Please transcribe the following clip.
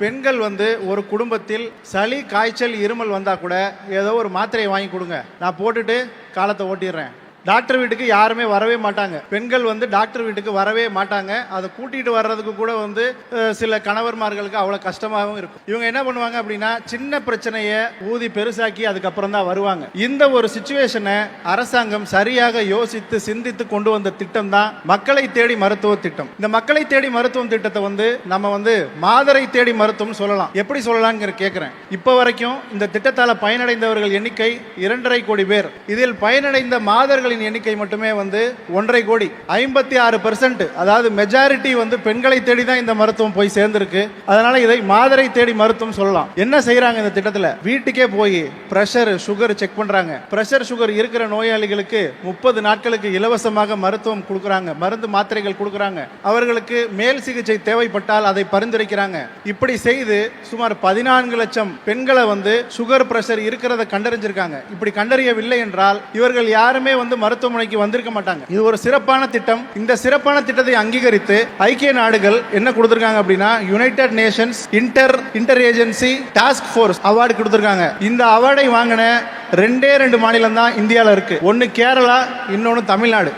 பெண்கள் ஒரு குடும்பத்தில் சளி காய்ச்சல் இருமல் வந்தா கூட ஏதோ ஒரு மாத்திரையை வாங்கி கொடுங்க, நான் போட்டுட்டு காலத்தை ஓட்டிடுறேன். டாக்டர் வீட்டுக்கு யாருமே வரவே மாட்டாங்க. பெண்கள் டாக்டர் வீட்டுக்கு வரவே மாட்டாங்க. அதை கூட்டிட்டு வர்றதுக்கு கூட சில கணவர்மார்களுக்கு அவ்வளவு கஷ்டமாகவும் இருக்கும். இவங்க என்ன பண்ணுவாங்க அப்படின்னா, சின்ன பிரச்சனையை ஊதி பெருசாக்கி அதுக்கப்புறம் தான் வருவாங்க. இந்த ஒரு சிச்சுவேஷனை அரசாங்கம் சரியாக யோசித்து சிந்தித்து கொண்டு வந்த திட்டம் தான் மக்களை தேடி மருத்துவ திட்டம். இந்த மக்களை தேடி மருத்துவம் திட்டத்தை நம்ம மாதரை தேடி மருத்துவம் சொல்லலாம். எப்படி சொல்லலாம்னு கேட்கிறேன். இப்ப வரைக்கும் இந்த திட்டத்தால பயனடைந்தவர்கள் எண்ணிக்கை 2.5 கோடி பேர். இதில் பயனடைந்த மாதர்கள் எண்ணிக்கை மட்டுமே 1.5 கோடி. 56%, அதாவது மெஜாரிட்டி பெண்களை தேடி தான் இந்த மருத்துவம் போய் சேர்ந்திருக்கு. அதனால இதை மாதரை தேடி மருத்துவம் சொல்லலாம். என்ன செய்யறாங்க இந்த திட்டத்தில்? வீட்டுக்கே போய் பிரஷர் சுகர் செக் பண்றாங்க. பிரஷர் சுகர் இருக்கிற நோயாளிகளுக்கு 30 நாட்களுக்கு இலவசமாக மருத்துவம் கொடுக்கறாங்க, மருந்து மாத்திரைகள் கொடுக்கறாங்க. அவர்களுக்கு மேல் சிகிச்சை தேவைப்பட்டால் அதை பரிந்துரைக்கிறாங்க. இப்படி செய்து சுமார் 14 லட்சம் பெண்களை சுகர் பிரஷர் இருக்கிறத கண்டறிஞ்சிருக்காங்க. இப்படி கண்டறியவில்லை என்றால் இவர்கள் யாருமே மருத்துவமனைக்கு வந்திருக்க மாட்டாங்க. இது ஒரு சிறப்பான திட்டம். இந்த சிறப்பான திட்டத்தை அங்கீகரித்து ஐக்கிய நாடுகள் என்ன கொடுத்திருக்காங்க அப்படின்னா, United Nations inter agency task force award கொடுத்திருக்காங்க. இந்த அவார்டை வாங்கின 2 மாநிலம் தான் இந்தியாவில் இருக்கு. ஒன்னு கேரளா, இன்னொன்னு தமிழ்நாடு.